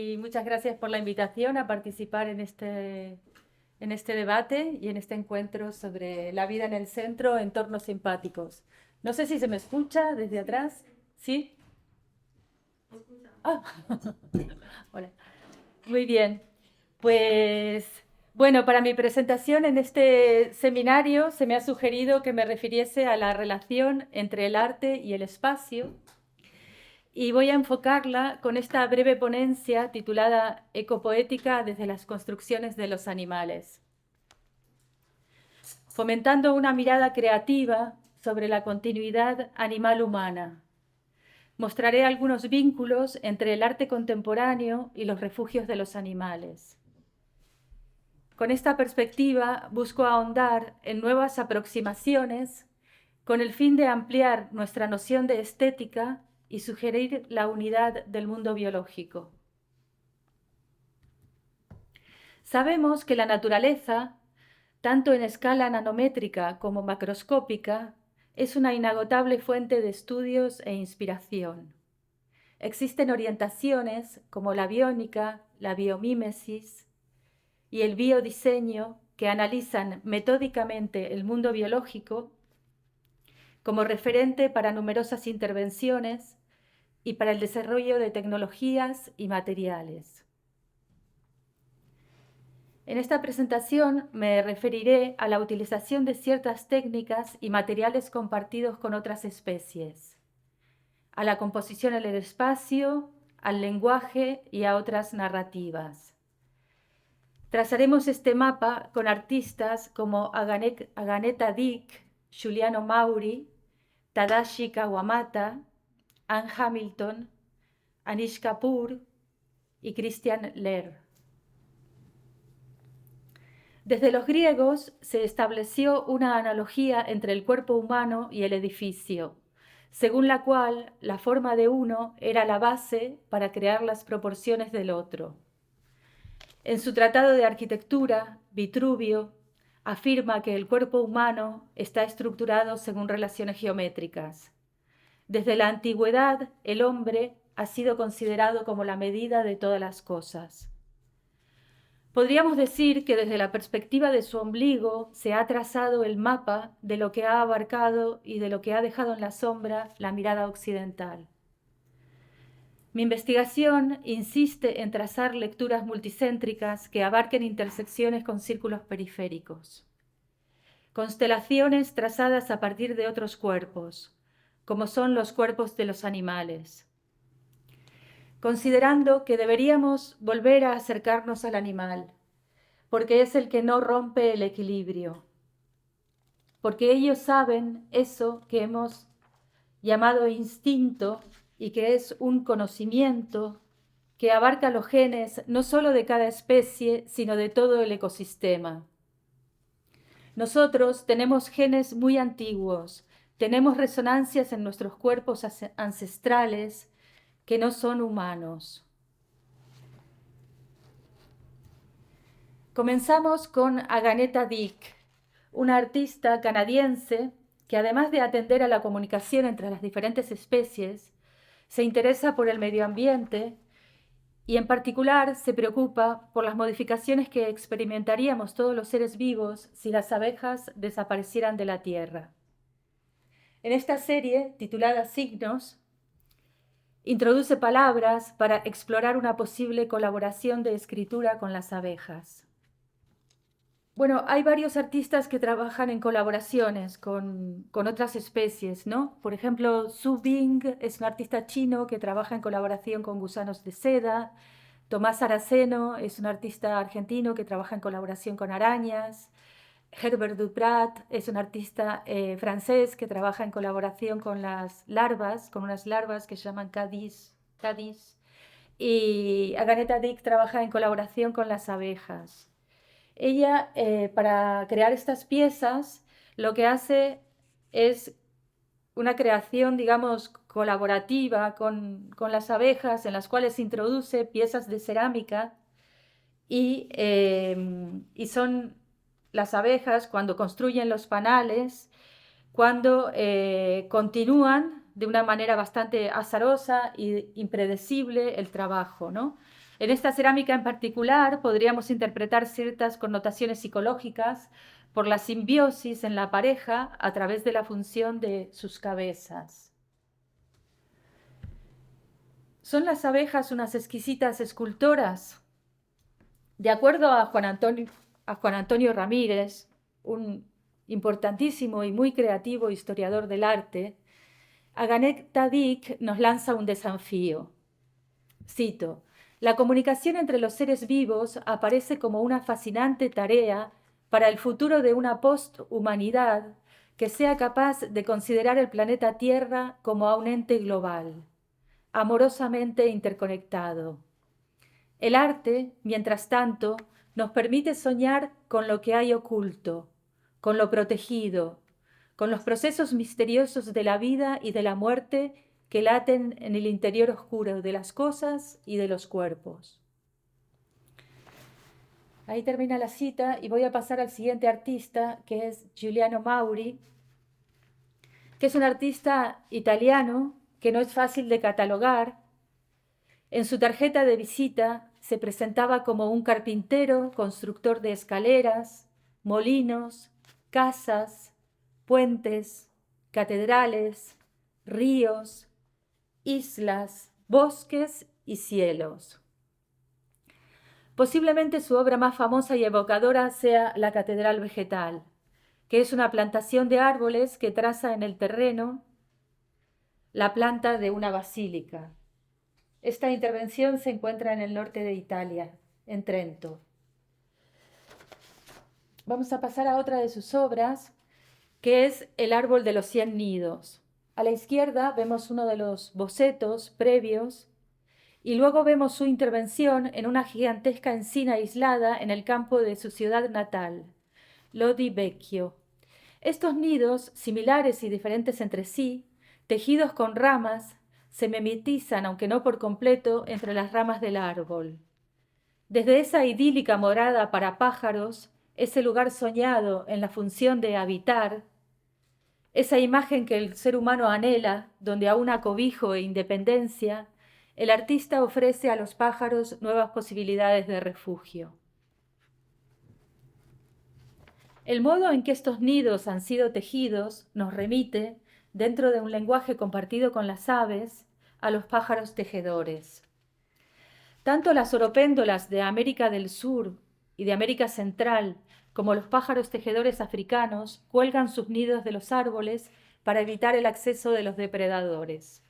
Y muchas gracias por la invitación a participar en este debate y en este encuentro sobre la vida en el centro, entornos simpáticos. No sé si se me escucha desde atrás. ¿Sí? Ah, hola. Muy bien. Pues bueno, para mi presentación en este seminario se me ha sugerido que me refiriese a la relación entre el arte y el espacio y voy a enfocarla con esta breve ponencia titulada Ecopoética desde las construcciones de los animales, fomentando una mirada creativa sobre la continuidad animal-humana. Mostraré algunos vínculos entre el arte contemporáneo y los refugios de los animales. Con esta perspectiva busco ahondar en nuevas aproximaciones con el fin de ampliar nuestra noción de estética y sugerir la unidad del mundo biológico. Sabemos que la naturaleza, tanto en escala nanométrica como macroscópica, es una inagotable fuente de estudios e inspiración. Existen orientaciones como la biónica, la biomímesis y el biodiseño que analizan metódicamente el mundo biológico como referente para numerosas intervenciones y para el desarrollo de tecnologías y materiales. En esta presentación me referiré a la utilización de ciertas técnicas y materiales compartidos con otras especies, a la composición en el espacio, al lenguaje y a otras narrativas. Trazaremos este mapa con artistas como Aganeta Dick, Giuliano Mauri, Tadashi Kawamata, Anne Hamilton, Anish Kapoor y Christian Lehr. Desde los griegos se estableció una analogía entre el cuerpo humano y el edificio, según la cual la forma de uno era la base para crear las proporciones del otro. En su tratado de arquitectura, Vitruvio afirma que el cuerpo humano está estructurado según relaciones geométricas. Desde la antigüedad, el hombre ha sido considerado como la medida de todas las cosas. Podríamos decir que desde la perspectiva de su ombligo se ha trazado el mapa de lo que ha abarcado y de lo que ha dejado en la sombra la mirada occidental. Mi investigación insiste en trazar lecturas multicéntricas que abarquen intersecciones con círculos periféricos. Constelaciones trazadas a partir de otros cuerpos, como son los cuerpos de los animales. Considerando que deberíamos volver a acercarnos al animal, porque es el que no rompe el equilibrio, porque ellos saben eso que hemos llamado instinto y que es un conocimiento que abarca los genes no solo de cada especie, sino de todo el ecosistema. Nosotros tenemos genes muy antiguos, tenemos resonancias en nuestros cuerpos ancestrales que no son humanos. Comenzamos con Aganeta Dick, una artista canadiense que además de atender a la comunicación entre las diferentes especies, se interesa por el medio ambiente y en particular se preocupa por las modificaciones que experimentaríamos todos los seres vivos si las abejas desaparecieran de la Tierra. En esta serie, titulada Signos, introduce palabras para explorar una posible colaboración de escritura con las abejas. Bueno, hay varios artistas que trabajan en colaboraciones con otras especies, ¿no? Por ejemplo, Su Bing es un artista chino que trabaja en colaboración con gusanos de seda. Tomás Araceno es un artista argentino que trabaja en colaboración con arañas. Herbert Duprat es un artista francés que trabaja en colaboración con las larvas, con unas larvas que se llaman Cadis. Y Aganeta Dick trabaja en colaboración con las abejas. Ella, para crear estas piezas, lo que hace es una creación, digamos, colaborativa con las abejas, en las cuales introduce piezas de cerámica y son las abejas cuando construyen los panales, cuando continúan de una manera bastante azarosa e impredecible el trabajo, ¿no? En esta cerámica en particular podríamos interpretar ciertas connotaciones psicológicas por la simbiosis en la pareja a través de la función de sus cabezas. ¿Son las abejas unas exquisitas escultoras? De acuerdo a Juan Antonio Ramírez, un importantísimo y muy creativo historiador del arte, Aganeta Dick nos lanza un desafío. Cito: «La comunicación entre los seres vivos aparece como una fascinante tarea para el futuro de una posthumanidad que sea capaz de considerar el planeta Tierra como a un ente global, amorosamente interconectado. El arte, mientras tanto, nos permite soñar con lo que hay oculto, con lo protegido, con los procesos misteriosos de la vida y de la muerte que laten en el interior oscuro de las cosas y de los cuerpos». Ahí termina la cita y voy a pasar al siguiente artista, que es Giuliano Mauri, que es un artista italiano que no es fácil de catalogar. En su tarjeta de visita se presentaba como un carpintero, constructor de escaleras, molinos, casas, puentes, catedrales, ríos, islas, bosques y cielos. Posiblemente su obra más famosa y evocadora sea la Catedral Vegetal, que es una plantación de árboles que traza en el terreno la planta de una basílica. Esta intervención se encuentra en el norte de Italia, en Trento. Vamos a pasar a otra de sus obras, que es El árbol de los 100 nidos. A la izquierda vemos uno de los bocetos previos y luego vemos su intervención en una gigantesca encina aislada en el campo de su ciudad natal, Lodi Vecchio. Estos nidos, similares y diferentes entre sí, tejidos con ramas, se mimetizan, aunque no por completo, entre las ramas del árbol. Desde esa idílica morada para pájaros, ese lugar soñado en la función de habitar, esa imagen que el ser humano anhela, donde aún hay cobijo e independencia, el artista ofrece a los pájaros nuevas posibilidades de refugio. El modo en que estos nidos han sido tejidos nos remite, dentro de un lenguaje compartido con las aves, a los pájaros tejedores. Tanto las oropéndolas de América del Sur y de América Central como los pájaros tejedores africanos cuelgan sus nidos de los árboles para evitar el acceso de los depredadores.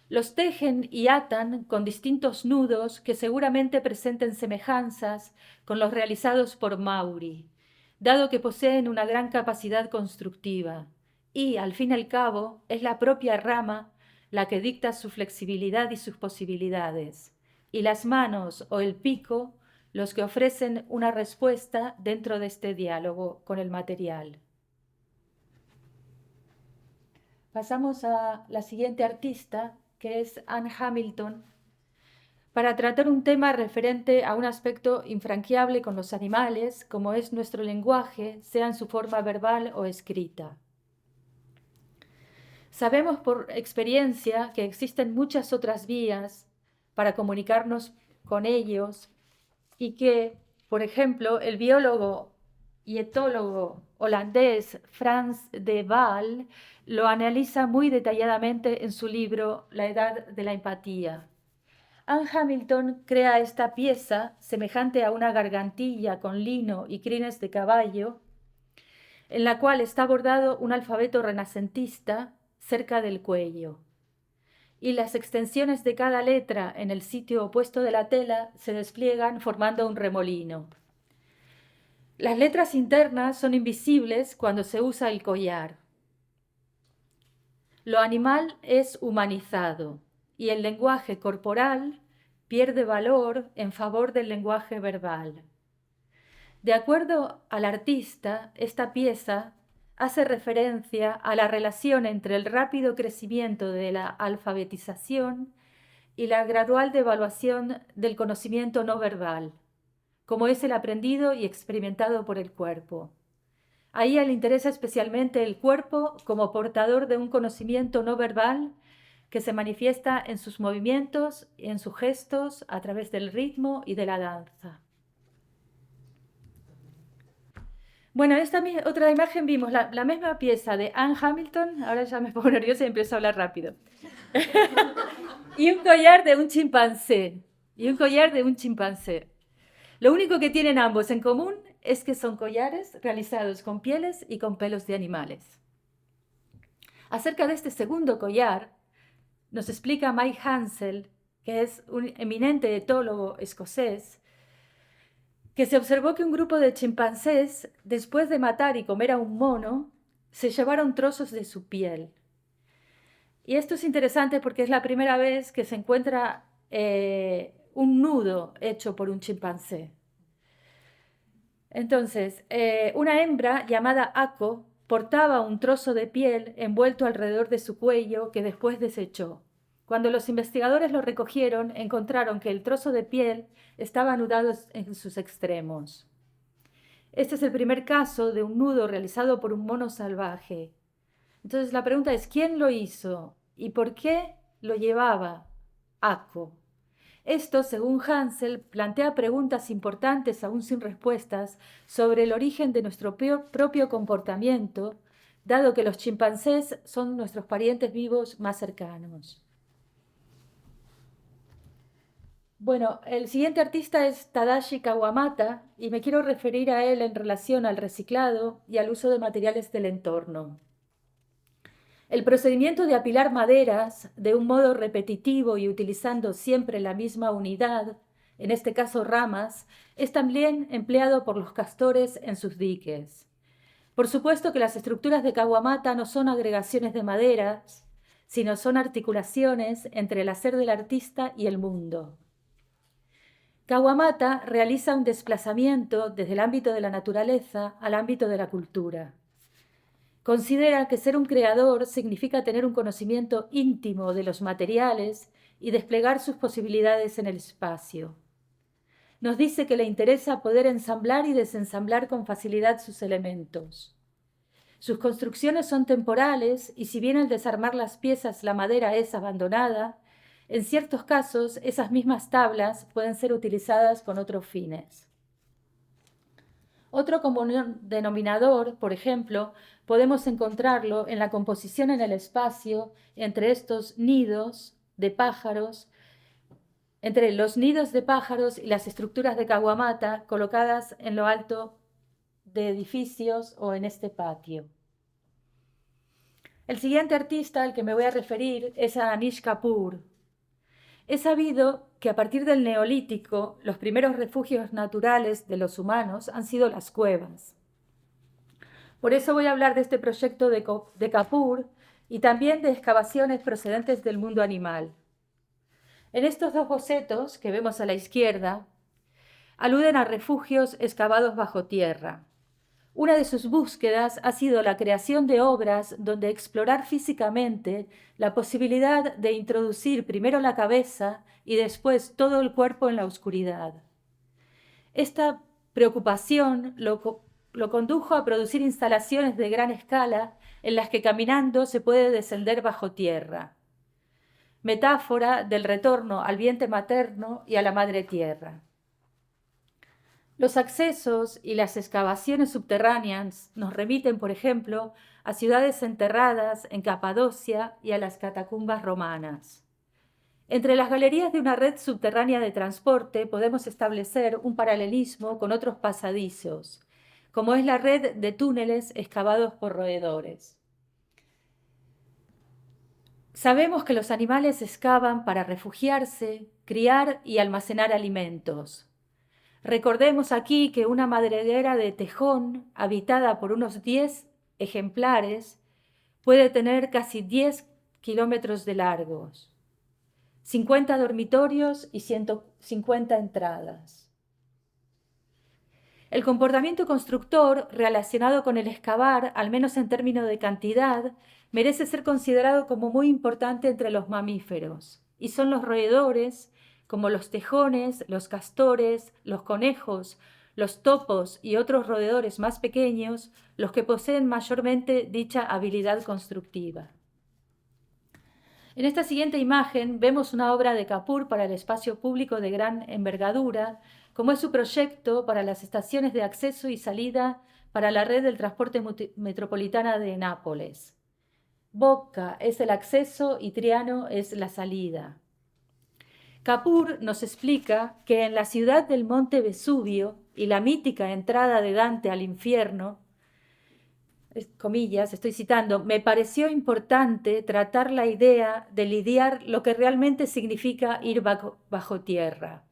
Los tejen y atan con distintos nudos que seguramente presenten semejanzas con los realizados por Mauri, dado que poseen una gran capacidad constructiva, y, al fin y al cabo, es la propia rama la que dicta su flexibilidad y sus posibilidades, y las manos o el pico los que ofrecen una respuesta dentro de este diálogo con el material. Pasamos a la siguiente artista, que es Anne Hamilton, para tratar un tema referente a un aspecto infranqueable con los animales, como es nuestro lenguaje, sea en su forma verbal o escrita. Sabemos por experiencia que existen muchas otras vías para comunicarnos con ellos y que, por ejemplo, el biólogo y etólogo holandés Frans de Waal lo analiza muy detalladamente en su libro La edad de la empatía. Anne Hamilton crea esta pieza semejante a una gargantilla con lino y crines de caballo, en la cual está bordado un alfabeto renacentista cerca del cuello. Y las extensiones de cada letra en el sitio opuesto de la tela se despliegan formando un remolino. Las letras internas son invisibles cuando se usa el collar. Lo animal es humanizado y el lenguaje corporal pierde valor en favor del lenguaje verbal. De acuerdo al artista, esta pieza hace referencia a la relación entre el rápido crecimiento de la alfabetización y la gradual devaluación del conocimiento no verbal, como es el aprendido y experimentado por el cuerpo. A ella le interesa especialmente el cuerpo como portador de un conocimiento no verbal que se manifiesta en sus movimientos, en sus gestos, a través del ritmo y de la danza. Bueno, en esta otra imagen vimos la misma pieza de Anne Hamilton, ahora ya me pongo nerviosa y empiezo a hablar rápido, y un collar de un chimpancé, Lo único que tienen ambos en común es que son collares realizados con pieles y con pelos de animales. Acerca de este segundo collar, nos explica Mike Hansel, que es un eminente etólogo escocés, que se observó que un grupo de chimpancés, después de matar y comer a un mono, se llevaron trozos de su piel. Y esto es interesante porque es la primera vez que se encuentra un nudo hecho por un chimpancé. Entonces, una hembra llamada Ako portaba un trozo de piel envuelto alrededor de su cuello que después desechó. Cuando los investigadores lo recogieron, encontraron que el trozo de piel estaba anudado en sus extremos. Este es el primer caso de un nudo realizado por un mono salvaje. Entonces la pregunta es, ¿quién lo hizo y por qué lo llevaba Ako? Esto, según Hansel, plantea preguntas importantes aún sin respuestas sobre el origen de nuestro propio comportamiento, dado que los chimpancés son nuestros parientes vivos más cercanos. Bueno, el siguiente artista es Tadashi Kawamata y me quiero referir a él en relación al reciclado y al uso de materiales del entorno. El procedimiento de apilar maderas de un modo repetitivo y utilizando siempre la misma unidad, en este caso ramas, es también empleado por los castores en sus diques. Por supuesto que las estructuras de Kawamata no son agregaciones de maderas, sino son articulaciones entre el hacer del artista y el mundo. Kawamata realiza un desplazamiento desde el ámbito de la naturaleza al ámbito de la cultura. Considera que ser un creador significa tener un conocimiento íntimo de los materiales y desplegar sus posibilidades en el espacio. Nos dice que le interesa poder ensamblar y desensamblar con facilidad sus elementos. Sus construcciones son temporales y si bien al desarmar las piezas la madera es abandonada, en ciertos casos esas mismas tablas pueden ser utilizadas con otros fines. Otro común denominador, por ejemplo, podemos encontrarlo en la composición en el espacio entre estos nidos de pájaros, entre los nidos de pájaros y las estructuras de Kawamata colocadas en lo alto de edificios o en este patio. El siguiente artista al que me voy a referir es a Anish Kapoor. Es sabido que a partir del Neolítico los primeros refugios naturales de los humanos han sido las cuevas. Por eso voy a hablar de este proyecto de Kapoor y también de excavaciones procedentes del mundo animal. En estos dos bocetos que vemos a la izquierda, aluden a refugios excavados bajo tierra. Una de sus búsquedas ha sido la creación de obras donde explorar físicamente la posibilidad de introducir primero la cabeza y después todo el cuerpo en la oscuridad. Esta preocupación lo condujo a producir instalaciones de gran escala en las que caminando se puede descender bajo tierra. Metáfora del retorno al vientre materno y a la madre tierra. Los accesos y las excavaciones subterráneas nos remiten, por ejemplo, a ciudades enterradas en Capadocia y a las catacumbas romanas. Entre las galerías de una red subterránea de transporte podemos establecer un paralelismo con otros pasadizos, como es la red de túneles excavados por roedores. Sabemos que los animales excavan para refugiarse, criar y almacenar alimentos. Recordemos aquí que una madriguera de tejón, habitada por unos 10 ejemplares, puede tener casi 10 kilómetros de largos, 50 dormitorios y 150 entradas. El comportamiento constructor relacionado con el excavar, al menos en términos de cantidad, merece ser considerado como muy importante entre los mamíferos, y son los roedores, como los tejones, los castores, los conejos, los topos y otros roedores más pequeños, los que poseen mayormente dicha habilidad constructiva. En esta siguiente imagen vemos una obra de Kapur para el espacio público de gran envergadura, como es su proyecto para las estaciones de acceso y salida para la red del transporte metropolitana de Nápoles. Bocca es el acceso y Triano es la salida. Kapur nos explica que en la ciudad del monte Vesubio y la mítica entrada de Dante al infierno, comillas, estoy citando, me pareció importante tratar la idea de lidiar lo que realmente significa ir bajo tierra.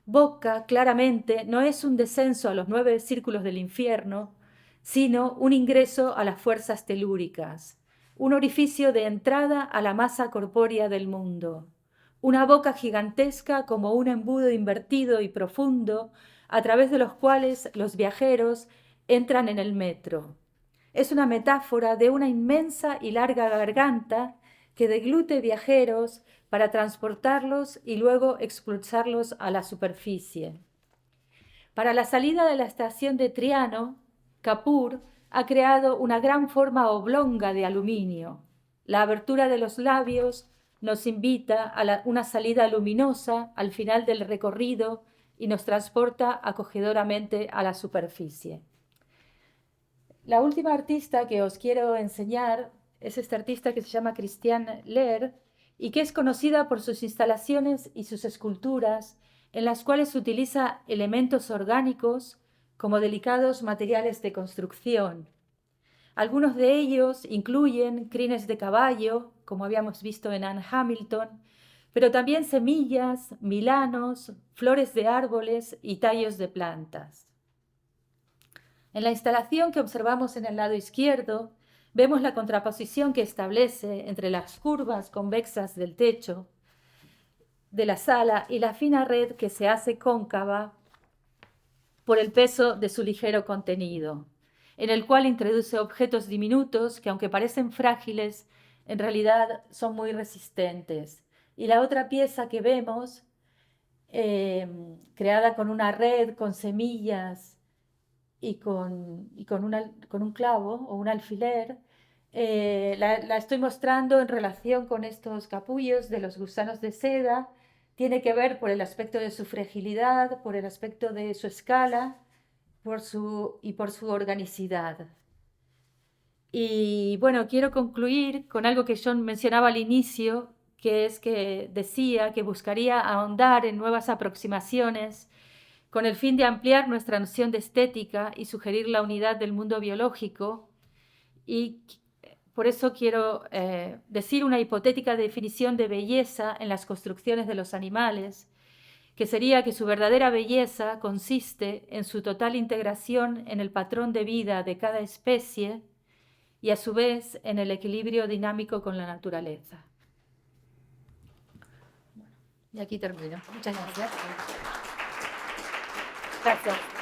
Bocca, claramente, no es un descenso a los 9 círculos del infierno, sino un ingreso a las fuerzas telúricas, un orificio de entrada a la masa corpórea del mundo, una boca gigantesca como un embudo invertido y profundo, a través de los cuales los viajeros entran en el metro. Es una metáfora de una inmensa y larga garganta que deglute viajeros para transportarlos y luego expulsarlos a la superficie. Para la salida de la estación de Triano, Kapur ha creado una gran forma oblonga de aluminio. La abertura de los labios nos invita a una salida luminosa al final del recorrido y nos transporta acogedoramente a la superficie. La última artista que os quiero enseñar es esta artista que se llama Christiane Lehr y que es conocida por sus instalaciones y sus esculturas en las cuales utiliza elementos orgánicos como delicados materiales de construcción. Algunos de ellos incluyen crines de caballo, como habíamos visto en Anne Hamilton, pero también semillas, milanos, flores de árboles y tallos de plantas. En la instalación que observamos en el lado izquierdo, vemos la contraposición que establece entre las curvas convexas del techo de la sala y la fina red que se hace cóncava por el peso de su ligero contenido, en el cual introduce objetos diminutos que, aunque parecen frágiles, en realidad son muy resistentes. Y la otra pieza que vemos, creada con una red, con semillas, y con un clavo o un alfiler, la estoy mostrando en relación con estos capullos de los gusanos de seda. Tiene que ver por el aspecto de su fragilidad, por el aspecto de su escala y por su organicidad. Y bueno, quiero concluir con algo que John mencionaba al inicio, que es que decía que buscaría ahondar en nuevas aproximaciones con el fin de ampliar nuestra noción de estética y sugerir la unidad del mundo biológico. Y por eso quiero decir una hipotética definición de belleza en las construcciones de los animales, que sería que su verdadera belleza consiste en su total integración en el patrón de vida de cada especie y a su vez en el equilibrio dinámico con la naturaleza. Y aquí termino. Muchas gracias. Gracias.